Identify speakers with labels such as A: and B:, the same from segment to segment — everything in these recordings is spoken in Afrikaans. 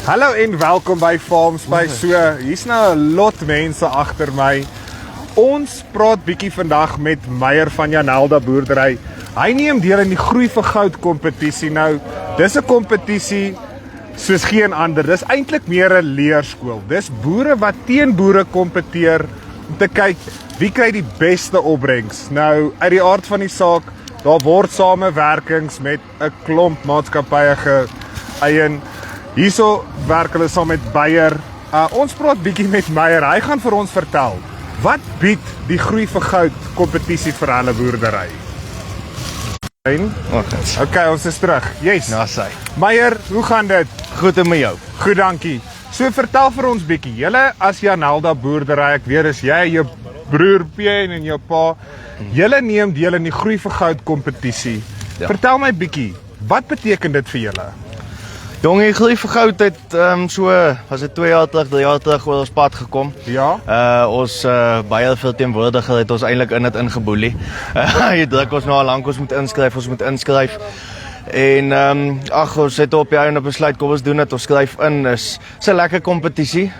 A: Hallo en welkom by Farm Space. So, hier's nou 'n lot mense agter my. Ons praat bietjie vandag met Meyer van Janelda Boerdery. Hy neem deel in die Groei vir Goud kompetisie. Nou, dis 'n kompetisie soos geen ander. Dis eintlik meer 'n leerskool. Dis boere wat teen boere kompeteer om te kyk wie kry die beste opbrengs. Nou, uit die aard van die saak, daar word samewerkings met 'n klomp maatskappye geëien. Hierso werk hulle saam met Bayer. Ons praat bietjie met Meyer. Hy gaan vir ons vertel, wat bied die Groei vir Goud kompetisie vir hulle boerdery? Okay, ons is terug. Yes.
B: Nou sê.
A: Meyer, hoe gaan dit?
B: Goed en met jou.
A: Goed, dankie. So vertel vir ons bietjie. Julle as Janelda Boerdery, ek weet is jy, jou broer Pierre en jou pa. Julle neem deel in die Groei vir Goud kompetisie.
B: Ja.
A: Vertel my bietjie, wat beteken dit vir julle?
B: Jongie, Groei vir Goud het so, was dit 2 jaar terug, 3 jaar terug oor ons pad gekom.
A: Ja.
B: Ons baie veel teenwoordiger het ons eintlik in dit ingeboelie. Jy druk ons nou al lank, ons moet inskryf. En ons het op die einde besluit, kom ons doen dit, ons skryf in. Is 'n lekker kompetisie,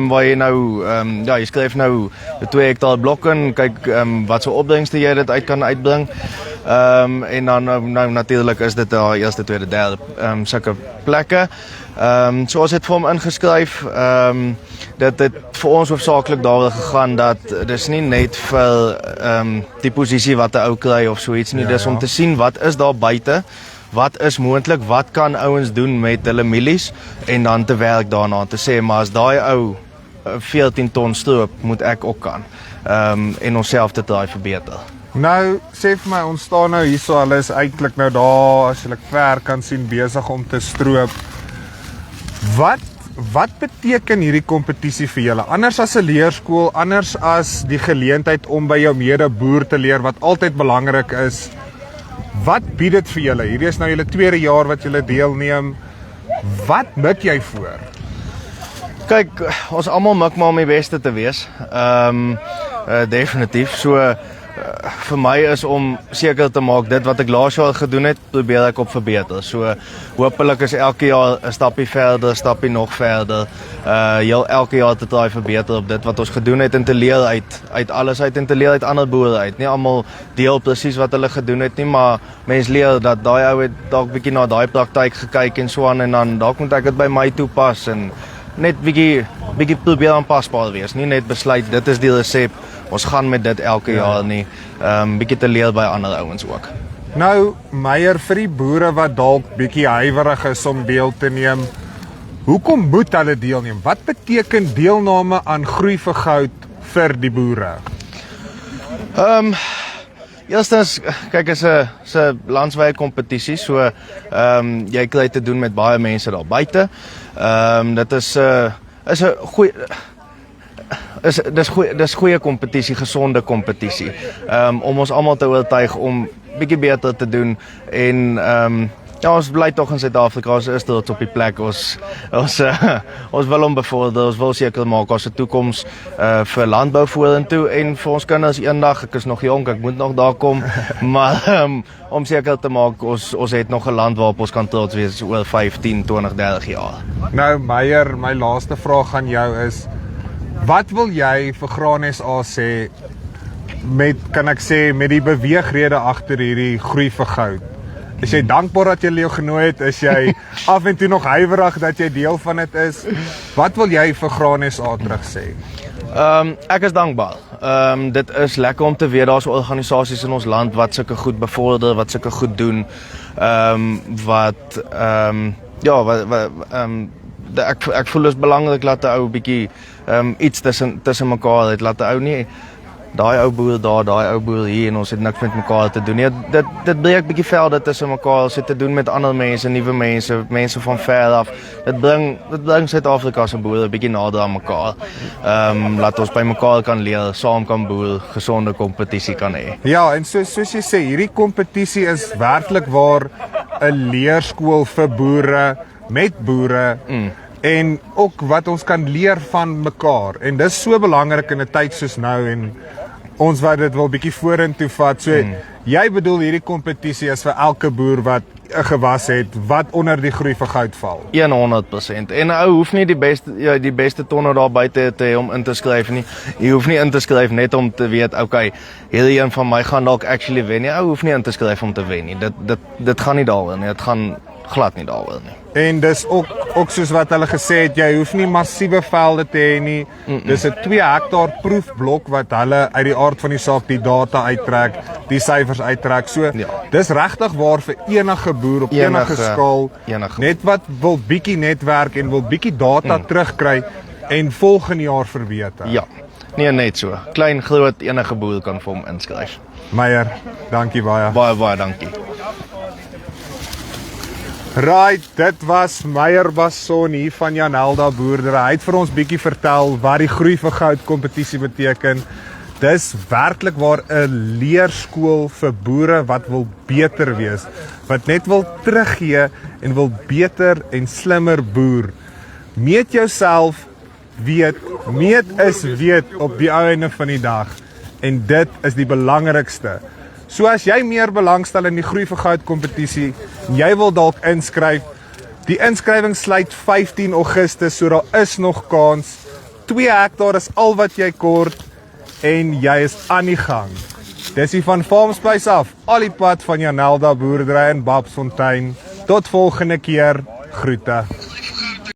B: waar jy nou, jy skryf nou 2 hektaar blok in, kyk wat so opbrengste jy dit uit kan uitbring. En dan nou natuurlik is dit daar eerste, tweede, derde sulke plekke. So ons het vir hom ingeskryf. Dit het vir ons hoofsaaklik daaroor gegaan dat dis nie net vir die posisie wat 'n ou kry of so iets nie, dis om te sien wat is daar buite. Wat is moontlik, wat kan ouens doen met hulle mielies en dan te werk daarna te sê, maar as daai ou 14 ton stroop moet ek ook kan en onsself te draai verbeter.
A: Nou, sê vir my, ons staan nou hierso, hulle is eintlik nou daar, as jy ver kan sien, besig om te stroop. Wat beteken hierdie kompetisie vir julle? Anders as 'n leerskool, anders as die geleentheid om by jou medeboer te leer, wat altyd belangrik is. Wat bied dit vir julle? Hierdie is nou julle 2de jaar wat julle deelneem. Wat mik jy voor?
B: Kyk, ons almal mik maar om die beste te wees. Definitief. So vir my is om seker te maak dit wat ek laas jaar gedoen het, probeer ek op verbeter. So hopelik is elke jaar 'n stappie verder, 'n stappie nog verder. Elke jaar te try verbeter op dit wat ons gedoen het en te leer uit alles uit en te leer uit ander boere uit. Nie almal deel presies wat hulle gedoen het nie, maar mens leer dat daai ou het dalk bietjie na daai praktyk gekyk en so aan en dan dalk moet ek dit by my toepas en net bietjie probeer aanpasbaar wees. Nie net besluit dit is die resep. Ons gaan met dit elke jaar nie. Bietjie te leer by ander ouens ook.
A: Nou, Meyer, vir die boere wat dalk bietjie huiwerig is om deel te neem, hoekom moet hulle deelneem? Wat beteken deelname aan Groei vir Goud vir die boere?
B: Eerstens, kyk, is 'n landwyse kompetisie, so jy kry te doen met baie mense daar buite. Dit is 'n goeie dis goeie kompetisie, gesonde kompetisie. Om ons almal te oortuig om bietjie beter te doen en ons bly tog in Suid-Afrika, ons is trots op die plek. Ons wil hom bevorder, ons wil seker maak ons 'n toekoms vir landbou vorentoe en vir ons kinders eendag. Ek is nog jonk, ek moet nog daar kom, maar om seker te maak ons het nog 'n land waarop ons kan trots wees oor 15, 20, 30 jaar.
A: Nou, Meyer, my laaste vraag aan jou is, wat wil jy vir Graan SA sê met die beweegrede agter hierdie Groei vir Goud? Is jy dankbaar dat jy jou genooi het? Is jy af en toe nog huiwerig dat jy deel van dit is? Wat wil jy vir Graan SA terug sê?
B: Ek is dankbaar. Dit is lekker om te weet daar's organisasies in ons land wat sulke goed bevorder, wat sulke goed doen. Ek voel dit is belangrik dat 'n ou bietjie iets tussen mekaar het, laat 'n ou nie daai ou boer daar, daai ou boer hier en ons het niks met mekaar te doen nie. Dit breek bietjie velde tussen mekaar, ons het te doen met ander mense, nuwe mense van ver af. Dit bring Suid-Afrika se boere bietjie nader aan mekaar. Laat ons by mekaar kan leer, saam kan boer, gesonde kompetisie kan hê.
A: Ja, en soos jy sê, hierdie kompetisie is werklik waar 'n leerskool vir boere, met boere. En ook wat ons kan leer van mekaar. En dis so belangrik in 'n tyd soos nou en ons wat dit wil bietjie vorentoe vat. So jy bedoel hierdie kompetisie is vir elke boer wat 'n gewas het wat onder die groei vir goud val.
B: 100%. En 'n ou hoef nie die beste tonne daar buite te hê om in te skryf nie. Jy hoef nie in te skryf net om te weet, okay, hierdie een van my gaan dalk actually wen nie. Ou hoef nie in te skryf om te wen nie. Dit gaan nie daaroor nie. Dit gaan glad nie daaroor nie.
A: En dis ook soos wat hulle gesê het, jy hoef nie massiewe velde te hê nie. Dis 'n 2 hektaar proefblok wat hulle uit die aard van die saak die data uittrek, die syfers uittrek. So dis regtig waar vir enige boer op enige skaal, net wat wil bietjie netwerk en wil bietjie data terugkry en volgende jaar verbeter.
B: Ja. Nee, net so. Klein, groot, enige boer kan vir hom inskryf.
A: Meyer, dankie baie.
B: Baie dankie.
A: Right, dit was Meyer Basson hier van Janelda Boerdery. Hy het vir ons bietjie vertel wat die groei vir goud kompetisie beteken. Dis werklik waar 'n leerskool vir boere wat wil beter wees, wat net wil teruggee en wil beter en slimmer boer. Meet jouself, weet op die einde van die dag. En dit is die belangrikste. So as jy meer belangstel in die groei vir goud kompetisie, jy wil dalk inskryf. Die inskrywing sluit 15 Augustus, so daar is nog kans. 2 hektaar is al wat jy kort en jy is aan die gang. Dis hier van Farmspace af, al die pad van Janelda Boerdery in Babsfontein. Tot volgende keer, groete.